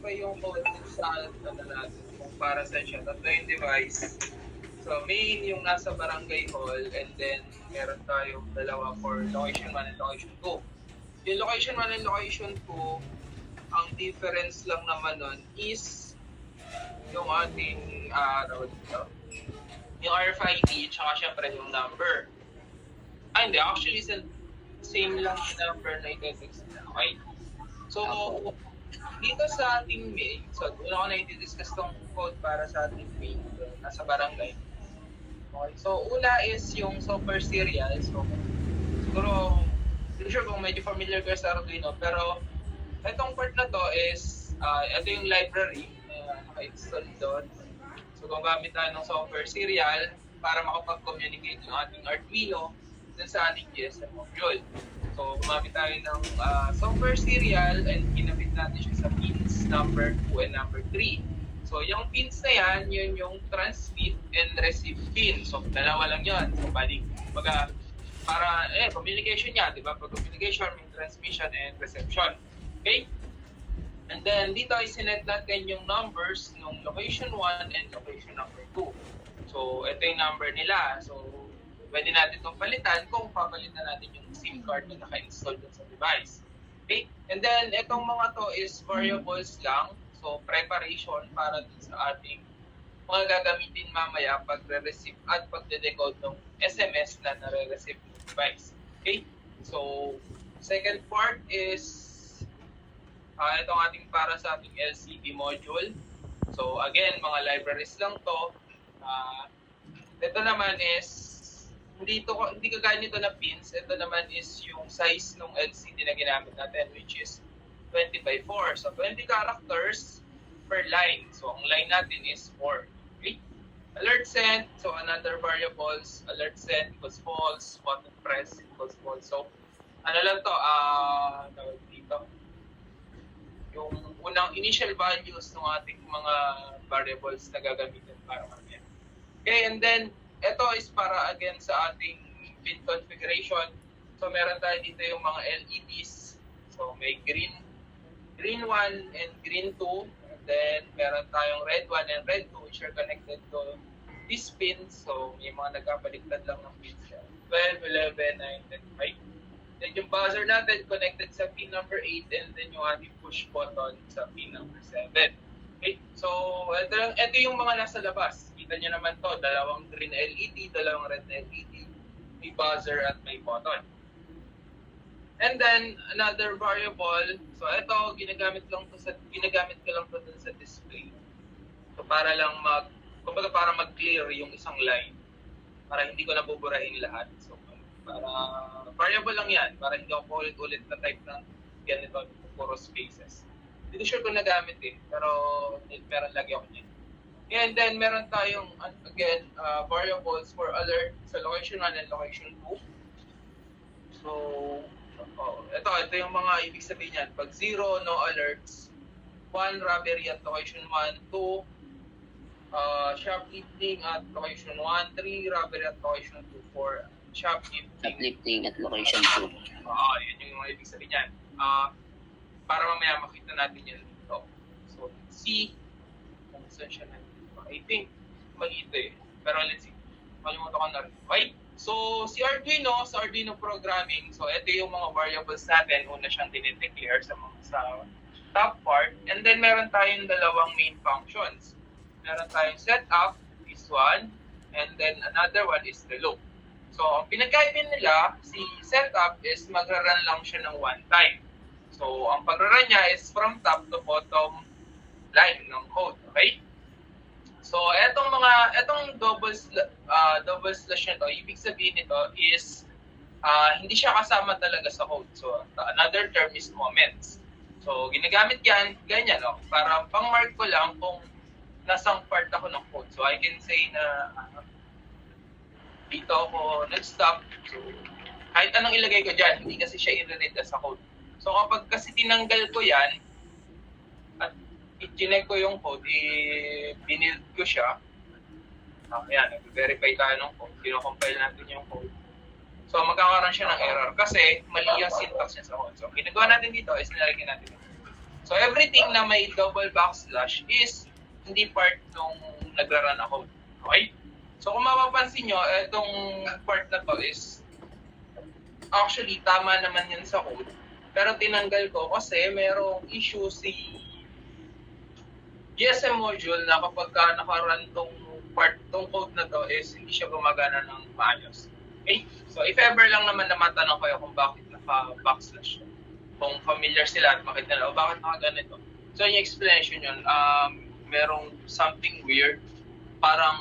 i-verify yung code sa ano natin, kung para sa siya. Tatlo yung device. So, main yung nasa barangay hall, and then meron tayong dalawa for location 1 and location 2. Yung location 1 and location 2, ang difference lang naman nun is yung ating yung RFID, tsaka syempre yung number. Hindi, actually, same lang yung number na i-text na. Okay? So, dito sa ating main, so, una ko na i-discuss tong code para sa ating main, nasa barangay. Okay, so una is yung software serial. So, siguro, hindi sure kung medyo familiar ka sa Arduino, pero itong part na to is, ito yung library na naka-install doon. So, gagamit tayo ng software serial para makapag-communicate yung ating Arduino dun sa ating GSM module. So, gumamit tayo ng software serial and kinabit natin siya sa pins number 2 and number 3. So, yung pins na yan, yun yung transmit and receive pin. So, dalawa lang yun. So, communication yan, di ba? Pag communication, may transmission and reception. Okay? And then, dito ay sinet natin yung numbers ng location 1 and location number 2. So, ito yung number nila. So, pwede natin itong palitan kung papalitan natin yung SIM card na naka-install dun sa device. Okay? And then, itong mga to is variables lang. So, preparation para dun sa ating mga gagamitin mamaya pag-receive at pag-decode ng SMS na nare-receive ng device. Okay? So, second part is itong ating para sa ating LCD module. So, again, mga libraries lang to. Ito naman is, hindi kagaya nito na pins. Ito naman is yung size ng LCD na ginamit natin, which is 20 by 4. So, 20 characters per line. So, ang line natin is 4. Okay? Alert sent. So, another variables. Alert sent equals false. Button press equals false. So, ano lang to? Dito. Yung unang initial values ng ating mga variables na gagamitin para mamaya. Okay, and then, ito is para again sa ating pin configuration. So, meron tayo dito yung mga LEDs. So, may green 1 and green 2. And then, meron tayong red 1 and red 2 which are connected to these pins. So, may mga nagkabaliktad lang ng pins siya. 12, 11, 9, 10, 5. Then, yung buzzer natin connected sa pin number 8 and then yung ating push button sa pin number 7. Okay? So, ito yung mga nasa labas. Kita nyo naman to, dalawang green LED, dalawang red LED, may buzzer at may button. And then, another variable, so ito, ginagamit ko lang to dun sa display. So, para lang para mag-clear yung isang line. Para hindi ko nabuburahin lahat. So, para variable lang yan, para hindi ako ulit-ulit na type ng ganito, puro spaces. Hindi ko sure kung nagamit pero meron lagi ako niyan. And then, meron tayong, again, variables for alert sa location 1 and location 2. So, ito yung mga ibig sabihin yan. Pag 0, no alerts. 1, robbery at location 1. 2, shoplifting at location 1. 3, robbery at location 2. 4, shoplifting at location 2. Yun yung mga ibig sabihin yan. Para mamaya makita natin yun dito. So, let's see. Kung saan siya natin. I think, mali ito Pero let's see. Malimutan ko na rin. Okay. So, sa Arduino programming, so ito yung mga variables natin. Una siyang dinideclare sa top part. And then, meron tayong dalawang main functions. Meron tayong setup, this one. And then, another one is the loop. So, ang pinagkaiba nila, si setup is magra-run lang siya ng one time. So, ang pag-run niya is from top to bottom line ng code. Okay? So, etong double slash nito, ibig sabihin nito is hindi siya kasama talaga sa code. So, another term is comments. So, ginagamit yan, ganyan, no? Para pang-mark ko lang kung nasang part ako ng code. So, I can say na dito ako nag-stop. So, kahit anong ilagay ko dyan, hindi kasi siya i-read sa code. So, kapag kasi tinanggal ko yan, at i-check ko yung code, binild ko siya. Ayan, nag-verify tayo ng code. Kino-compile natin yung code. So, magkakaroon siya ng error kasi mali yung syntax niya sa code. So, ginagawa natin dito is nilalagyan natin. So everything na may double backslash is hindi part nung nagra-run ako. Okay? So kung mapapansin nyo, itong part na to is actually tama naman yan sa code. Pero tinanggal ko kasi merong issue si GSM module na kapag naka-run tong code na to is hindi siya gumagana ng maayos. Okay? So if ever lang naman na matanong kayo kung bakit naka-backslash, kung familiar sila at bakit nila, o bakit naka-ganito. So yung explanation yun, merong something weird, parang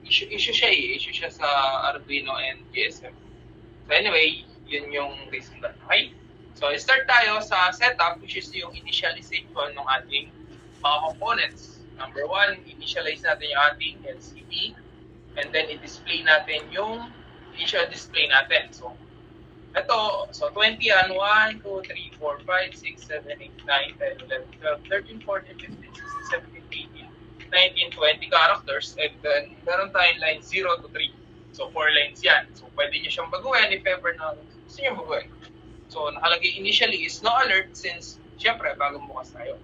issue siya sa Arduino and GSM. So anyway, yun yung reason doon. Okay? So start tayo sa setup, which is yung initialization ng ating mga components. Number 1, initialize natin yung ating LCD, and then i-display natin yung initial display natin. So ito, so 20 yan, 1, 2, 3, 4, 5, 6, 7, 8, 9, 10, 11, 12, 13, 14, 15, 16, 17, 18, 19, 20 characters, and then meron tayong line 0 to 3. So 4 lines yan. So pwede nyo siyang baguhin if ever na gusto nyo baguhin. So nakalagay initially is no alert since syempre bagong bukas tayo.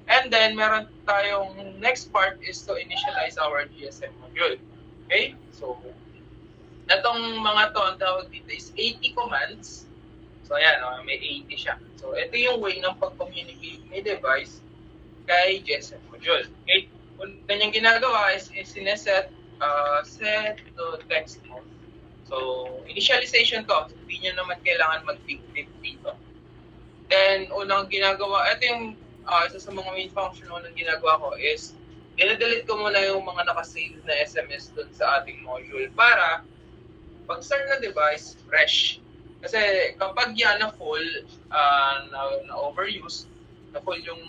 And then meron tayong next part is to initialize our GSM module. Okay? So itong mga to, ang tawag dito is 80 commands. So ayan, may 80 siya. So ito yung way ng pag-communicate ni device kay GSM module. Okay? Kung kanyang ginagawa is sineset set to text mode. So initialization to, hindi nyo naman kailangan mag-dictate dito. Then unang ginagawa, ito yung isa sa mga main function ng ginagawa ko is dinadelete ko muna yung mga nakasave na SMS dun sa ating module para pag-start na device, fresh. Kasi kapag yan na full, na overuse, na full yung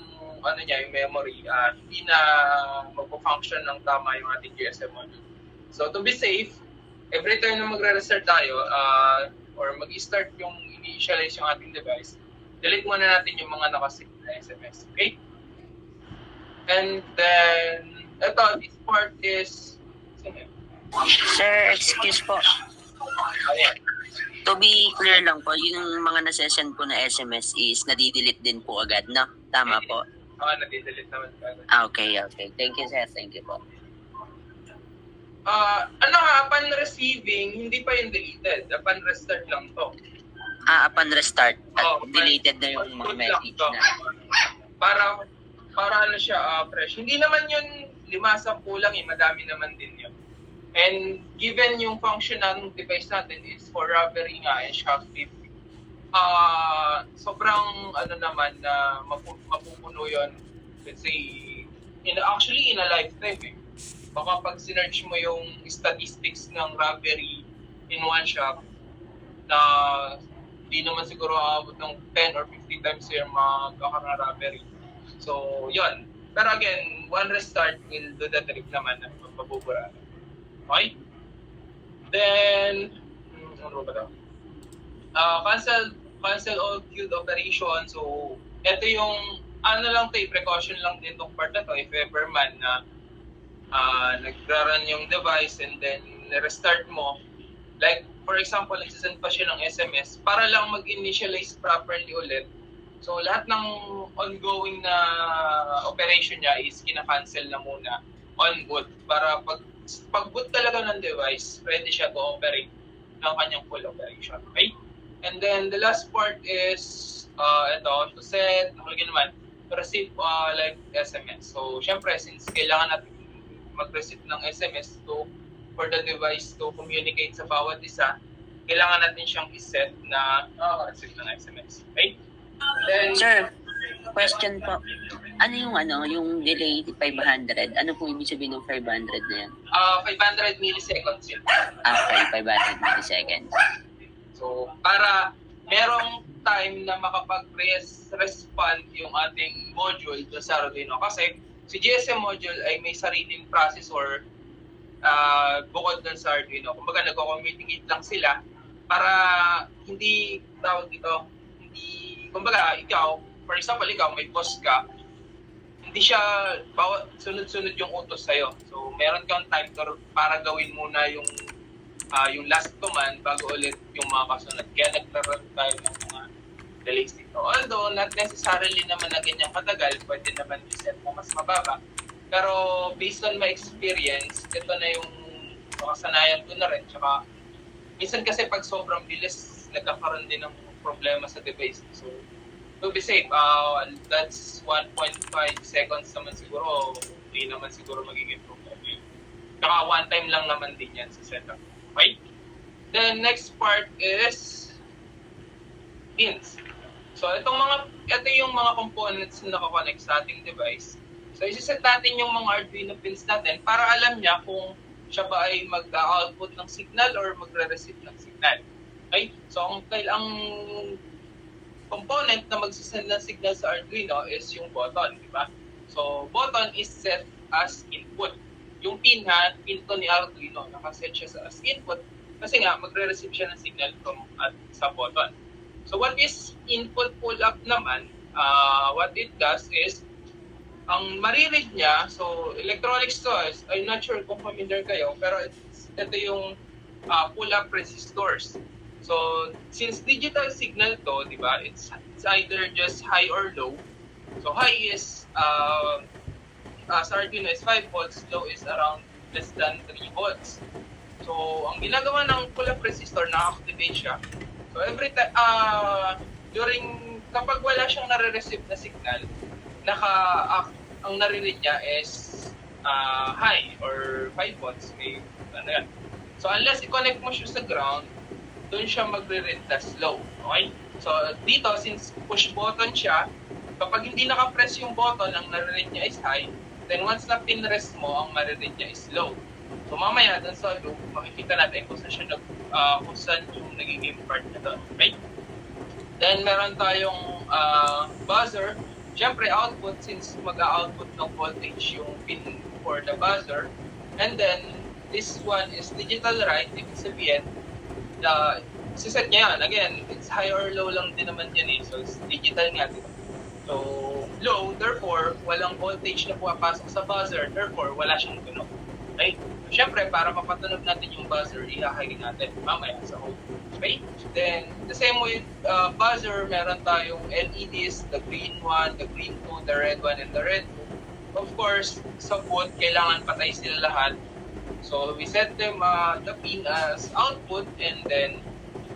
yung memory, hindi na magpo-function ng tama yung ating GSM module. So to be safe, every time na magre-restart tayo, or mag-start yung initialize yung ating device, delete muna natin yung mga nakasave na SMS. Okay? And then, this part is... Sir, excuse po. Ayan. To be clear lang po, yung mga nasesend po na SMS is nadidelete din po agad, no? Tama po. Nadidelete naman agad. Okay. Thank you, sir. Thank you po. Upon receiving, hindi pa yung deleted. Upon restart lang to. Upon restart, deleted na yung mga message na. Para siya, fresh. Hindi naman yun 5-10 lang madami naman din yun. And given yung function ng device natin is for robbery nga and shoplifting, sobrang naman na mapupuno yun, let's say, actually in a lifetime eh. Baka pag sinerch mo yung statistics ng robbery in one shop, na di naman siguro aabot ng 10 or 50 times yung magkakaroon ng robbery. So, yun. Pero again, one restart will do the trick naman na mabubura. Okay? Then, ano ba daw? Cancel all queued operation. So, ito yung, precaution lang din itong part na to if ever man na nagra-run yung device and then restart mo. Like, for example, nagsasend pa siya ng SMS para lang mag-initialize properly ulit. So, lahat ng ongoing na operation niya is kina-cancel na muna on boot para pag-boot talaga ng device, ready siya to operate ng kanyang full operation. Okay? And then, the last part is, to set, to receive like SMS. So, syempre, since kailangan natin mag-receive ng SMS for the device to communicate sa bawat isa, kailangan natin siyang iset na receive ng SMS. Okay? Then, sir, question po. Ano yung delay 500? Ano po ibig sabihin ng 500 na yan? 500 milliseconds yun. Okay, 500 milliseconds. So, para merong time na makapag-respond yung ating module sa Arduino. Kasi si GSM module ay may sariling processor bukod dun sa Arduino. Kumbaga, nag-communicate lang sila para hindi, kumbaga, ikaw, for example, may boss ka, hindi siya sunod-sunod yung utos sa'yo. So, meron kang time para gawin muna yung last command bago ulit yung mga kasunod. Kaya nagkaroon tayo ng mga delay state. Although, not necessarily naman na ganyang katagal, pwede naman i-set mo mas mababa. Pero, based on my experience, ito na yung makasanayan ko na rin. Tsaka, minsan kasi pag sobrang bilis, nagkakaroon din ng problema sa device. So, to be safe, that's 1.5 seconds naman siguro, hindi naman siguro magiging problem. Tsaka one time lang naman din yan sa setup. Okay? The next part is pins. So, ito yung mga components na nakakonect sa ating device. So, isiset natin yung mga Arduino pins natin para alam niya kung siya ba ay mag-output ng signal or magre-receive ng signal. Okay? So, ang component na magsisend ng signal sa Arduino is yung button, di ba? So, button is set as input. Yung pin to ni Arduino, nakaset siya as input kasi nga, magre-receive siya ng signal sa button. So, what is input pull-up naman? What it does is, ang mariread niya, so electronics to, I'm not sure kung familiar kayo, pero ito yung pull-up resistors. So, since digital signal to, di ba, it's either just high or low. So, high is, sa Arduino is 5 volts, low is around less than 3 volts. So, ang ginagawa ng pull-up resistor, na-activate siya. So, every time, kapag wala siyang nare-receive na signal, ang nare-read niya is high or 5 volts. Yan. So, unless i-connect mo siya sa ground, doon siya magre-read na slow. Okay? So, dito, since push button siya, kapag hindi naka-press yung button, ang nare-read niya is high, then once na pinrest mo, ang mariread niya is low. So, mamaya, dun sa loop, makikita natin kung saan yung nagiging part na doon. Okay? Then, meron tayong buzzer. Siyempre, output, since mag-output ng voltage yung pin for the buzzer. And then, this one is digital write. Ibig sabihin, siset niya yan. Again, it's high or low lang din naman yan eh. So, it's digital nga. Diba? So, low, therefore, walang voltage na pumapasok sa buzzer. Therefore, wala siyang tunog. Okay? So, syempre, para mapatunog natin yung buzzer, ihahagin natin mamaya sa home. Okay? Then, the same with buzzer, meron tayong LEDs, the green one, the green two, the red one, and the red two. Of course, sa boot, kailangan patay sila lahat. So, we set them, the pin as output, and then,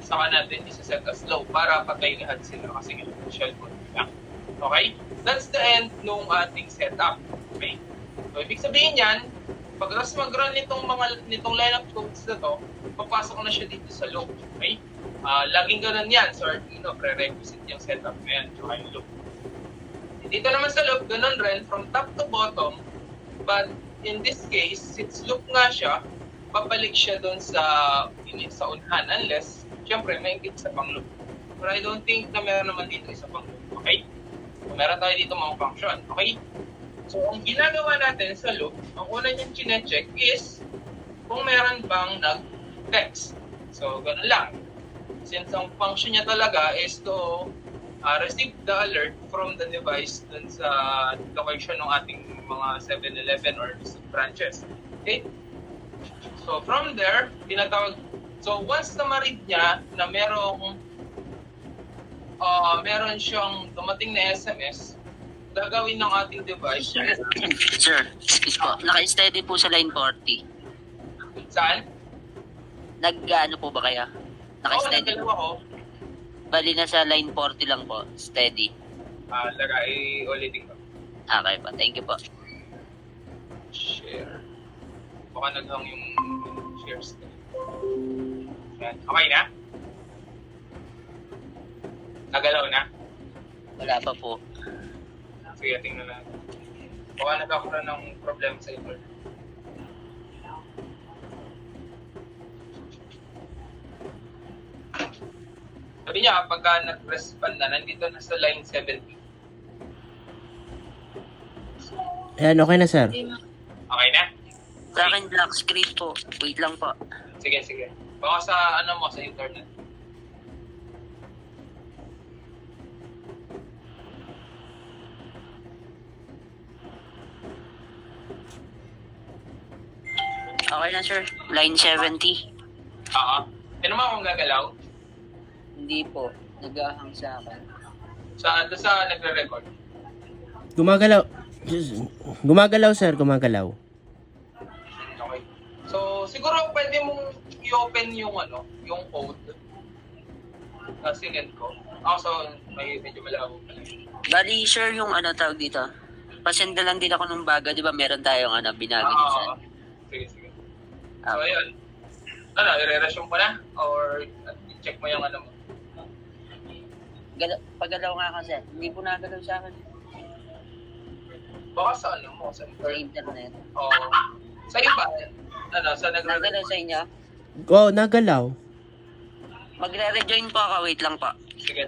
saka natin isa-set as low para patay lahat sila kasi shell boot lang. Okay? That's the end nung ating setup. Okay? So, ibig sabihin yan, pag mag-run nitong line of codes na to, papasok na siya dito sa loop. Okay? Laging ganun yan. So, Arduino, prerequisite yung setup na yan. So, yung loop. Dito naman sa loop, ganun rin, from top to bottom. But, in this case, since loop nga siya, papalik siya doon sa unhan. Unless, syempre, may ingit sa pang loop. But I don't think na meron naman dito isa pang loop. Okay? So, meron tayo dito mga function. Okay? So, ang ginagawa natin sa loop, ang una niyang chine-check is kung meron bang nag-text. So, ganun lang. Since ang function niya talaga is to receive the alert from the device dun sa location ng ating mga 7-Eleven or branches. Okay? So, from there, so, once na ma-read niya na meron siyang dumating na SMS, gagawin ng ating device. Sir, excuse po. Naka-steady po sa line 40. Saan? Nag-ano po ba kaya? Naka-steady nagdalawa ko. Bali na sa line 40 lang po. Steady. Lagay ulitin ko. Okay po. Thank you po. Share. Baka naghang yung share screen. Yan. Okay na? Nagalaw na? Wala pa po. Sige, tingnan natin. Baka nagkakaroon ng problema sa internet. Sabi niya, kapag nag-respond na, nandito na sa line 70. Ayan, okay na, sir. Okay na? Sa akin black screen po. Wait lang po. Sige, sige. Baka sa sa internet. Okay na sir. Line 70. Ano mo akong gagalaw? Hindi po. Nag-ahang sa akin. Sa nagre-record. Gumagalaw. Gumagalaw, sir. Gumagalaw. Okay. So, siguro pwede mong i-open yung yung code na sinend ko. So, medyo malabo pala. Bali, sure yung tawag dito. Pasend na lang din ako ng baga, di ba meron tayong binagi dyan. Sige. So, ayun. I-re-resume ko na? Or i-check mo yung mo? Paggalaw nga kasi, hindi po nagalaw sa akin. Baka sa mo? Sa Sa internet. Oo. Sa iba, sa Nagalaw sa inyo? Oh, nagalaw. Magre-rejoin po ako, wait lang po. Sige.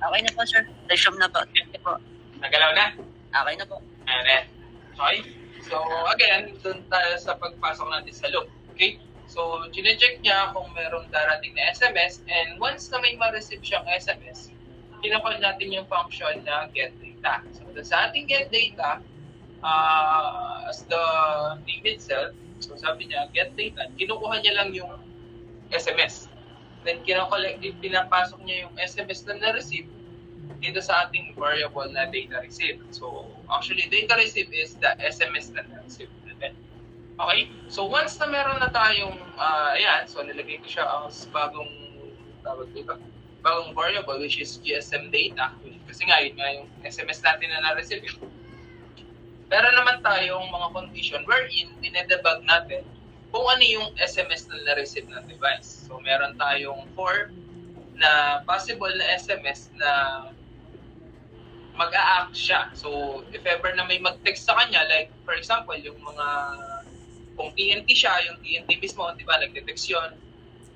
Okay na po, sir. Resume na po. Okay po. Nagalaw na? Okay na po. Ayan. Okay? So, again, dun tayo sa pagpasok natin sa loop. Okay? So, chinecheck niya kung merong darating na SMS, and once na may ma-receive siyang SMS, kinakon natin yung function na get data. So, sa ating get data, as the name itself, so sabi niya, get data, kinukuha niya lang yung SMS. Then, pinapasok niya yung SMS na na-receive dito sa ating variable na data receive. So, actually, data receive is the SMS na na-receive natin. Okay? So, once na meron na tayong, so nilagay ko siya as bagong variable, which is GSM data. Kasi nga, yun nga yung SMS natin na na-receive. Meron naman tayong mga condition wherein dinedebug natin kung ano yung SMS na na-receive ng device. So, meron tayong 4 na possible na SMS na mag-a-act siya. So, if ever na may mag-text sa kanya, like, for example, yung mga, kung TNT siya, yung TNT mismo, di ba, nagde-text yun.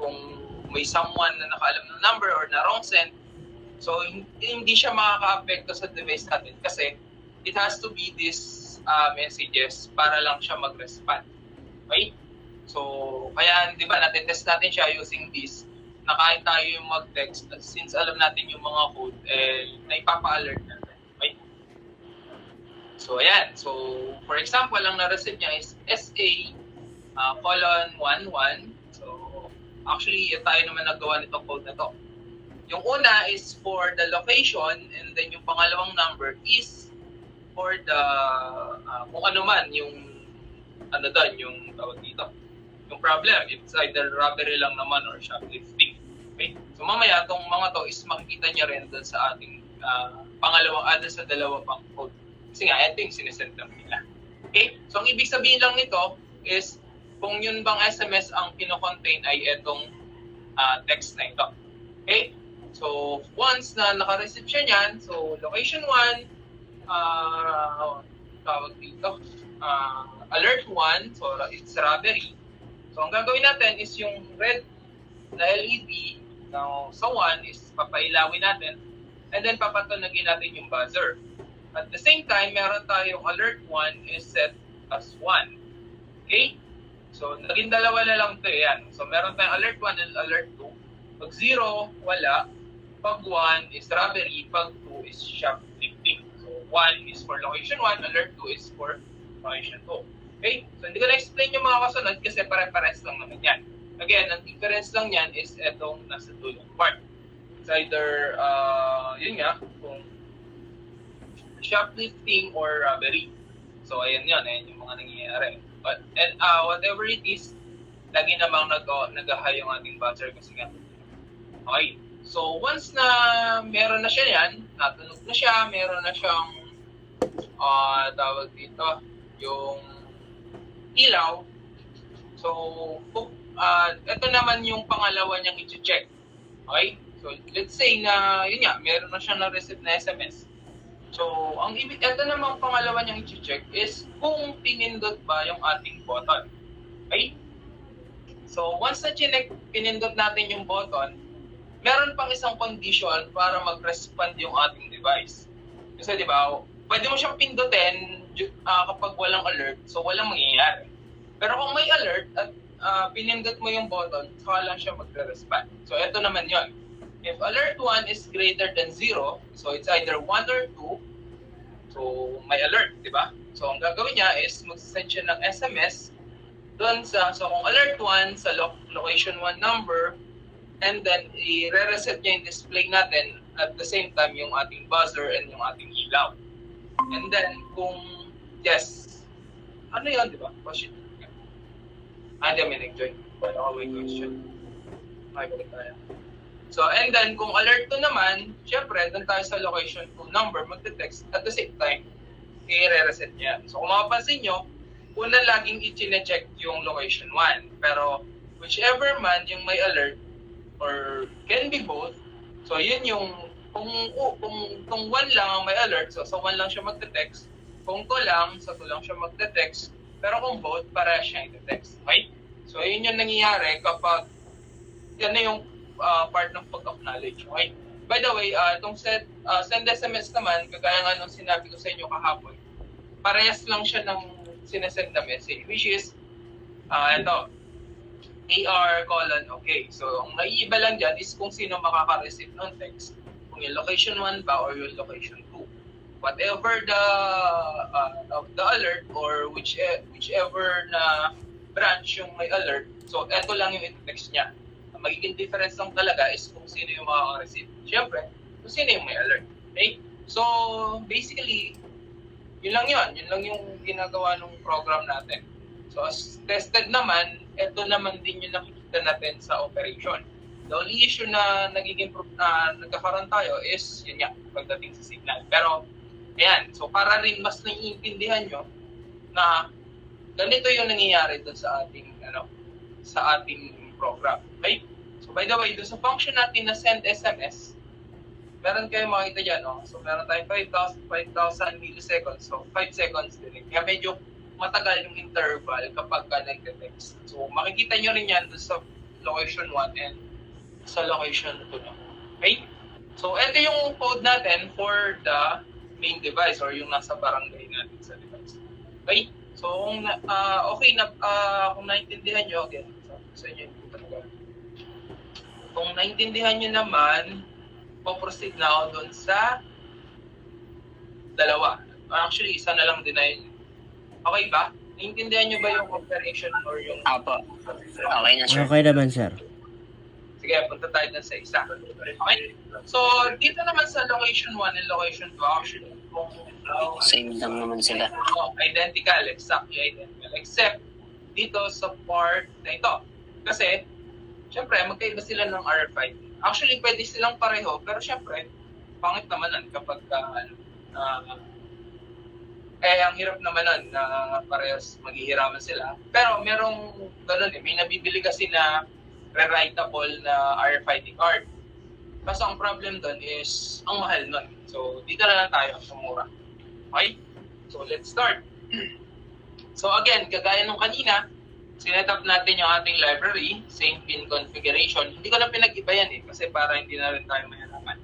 Kung may someone na nakaalam ng number or na wrong send, so, hindi siya makaka-apekto sa device natin kasi it has to be this messages para lang siya mag-respond. Okay? So, kaya, di ba, natetest natin siya using this na kahit tayo yung mag-text, since alam natin yung mga code, naipapa-alert natin. Okay? So, ayan. So, for example, ang na-receive niya is SA:11. So, actually, tayo naman nagawa nitong code na to. Yung una is for the location, and then yung pangalawang number is for the, kung ano man, yung, yung tawag dito. Yung problem, it's either robbery lang naman or shoplifting. Okay? So mamaya, itong mga to is makikita niya rin doon sa ating sa dalawa pang code. Kasi nga, ito yung sinesend lang nila. Okay? So ang ibig sabihin lang nito is, kung yun bang SMS ang kino-contain ay itong text na ito. Okay? So once na naka-receive siya niyan, so location 1, tawag dito, alert 1, so it's robbery. So, ang gagawin natin is yung red na LED sa 1 is papailawin natin and then papatunagin natin yung buzzer. At the same time, meron tayong alert 1 is set as 1. Okay? So, naging dalawa na lang ito. Yan. So, meron tayong alert 1 and alert 2. Pag 0, wala. Pag 1 is robbery. Pag 2 is shoplifting. So, 1 is for location 1, alert 2 is for location 2. Okay? So, hindi ko na-explain yung mga kasunod kasi pare-pares lang naman yan. Again, ang difference lang yan is etong nasa dulong part. It's either, yun nga, kung shoplifting or robbery. So, ayan yun. Ayan yung mga nangyayari. But, and whatever it is, lagi namang nag-high yung ating buzzer kasi nga. Okay. So, once na meron na siya yan, natunog na siya, meron na siyang, tawag dito, yung ilaw. So, ito naman yung pangalawa niyang i-check. Okay? So, let's say na, yun nga, meron na siyang na-receive na SMS. So, ito naman pangalawa niyang i-check is kung pinindot ba yung ating button. Okay? So, once na pinindot natin yung button, meron pang isang condition para mag-respond yung ating device. Kasi di ba, pwede mo siyang pindutin kapag walang alert, so walang mangyayari. Pero kung may alert at pinindot mo yung button, saka lang siya magre-respond. So ito naman yon. If alert 1 is greater than 0, so it's either 1 or 2, so may alert, di ba? So ang gagawin niya is mag-send siya ng SMS doon sa, so kung alert 1 sa location 1 number, and then i-reset niya yung display natin at the same time yung ating buzzer and yung ating ilaw. And then kung yes, ano yun, di ba? Question. Hindi may nag-join. May question. May balik tayo. So, and then kung alert 2 naman, syempre, doon tayo sa location 2 number, magte-text at the same time, i-reset niya. So kung mapapansin nyo, una laging i-check yung location 1. Pero whichever man yung may alert, or can be both, so yun yung, kung 1 lang ang may alert, so sa 1 lang siya magte-text. Kung 2 lang, sa 2 lang siya magte-text. Pero kung both, para siya i-text. Okay? So yun yung nangyayari kapag yan na yung part ng pag-acknowledge. Okay? By the way, itong send SMS naman, kagaya nga nung sinabi ko sa inyo kahapon, parehas lang siya ng sinesend na message, which is, ito, AR:okay. So, ang naiiba lang dyan is kung sino makaka-receive ng text. Kung yung location 1 ba or yung location 2. Whatever the alert or whichever na branch yung may alert, so eto lang yung i-text niya. Ang magiging difference lang talaga is kung sino yung makaka-receive. Siyempre, kung sino yung may alert. Okay? So, basically, yun lang yun. Yun lang yung ginagawa ng program natin. So, as tested naman, ito naman din yung nakikita natin sa operation. The only issue na nagkakaroon tayo is, yun nga, pagdating sa signal. Pero, ayan. So, para rin mas naiintindihan nyo na ganito yung nangyayari doon sa ating program. Okay? So, by the way, doon sa function natin na send SMS, meron kayo makita dyan, no? So, meron tayong 5,000 milliseconds. So, 5 seconds din. Kaya medyo matagal yung interval kapag ka nag-text. So, makikita nyo rin yan doon sa location 1 and sa location 2. Okay? So, ito yung code natin for the main device or yung nasa barangay natin sa device. Okay? So, kung naintindihan nyo, again, sa inyo yung talaga. Kung naintindihan nyo naman, po-proceed na ako doon sa dalawa. Actually, isa na lang din na yun. Okay ba? Naintindihan nyo ba yung operation or yung... Apo. Okay na, sir. Okay naman, sir. Sige, punta tayo dun sa isa. Okay? So, dito naman sa location 1 and location 2, actually, kung Same lang naman sila. identical, exactly identical. Except dito sa part na ito. Kasi, syempre, magkaiba sila ng RFID. Actually, pwede silang pareho, pero syempre, pangit naman nun kapag ang hirap naman nun na parehas maghihiraman sila. Pero merong ganun may nabibili kasi na rewritable na RFID card. Kaso ang problem doon is ang mahal nun. So, dito na lang tayo sa mura. Okay? So, let's start. So, again, kagaya nung kanina, sinet up natin yung ating library, same pin configuration. Hindi ko na pinag-iba yan kasi para hindi na rin tayo mahirapan.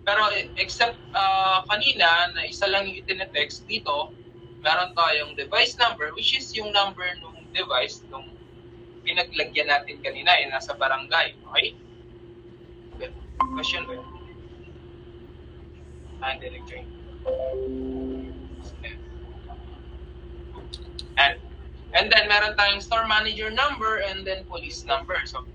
Pero except kanina na isa lang yung itinetext dito, meron tayong device number, which is yung number ng device nung pinaglagyan natin kanina, nasa barangay. Okay? Question ba yun? Direct join. And then meron tayong store manager number and then police number. So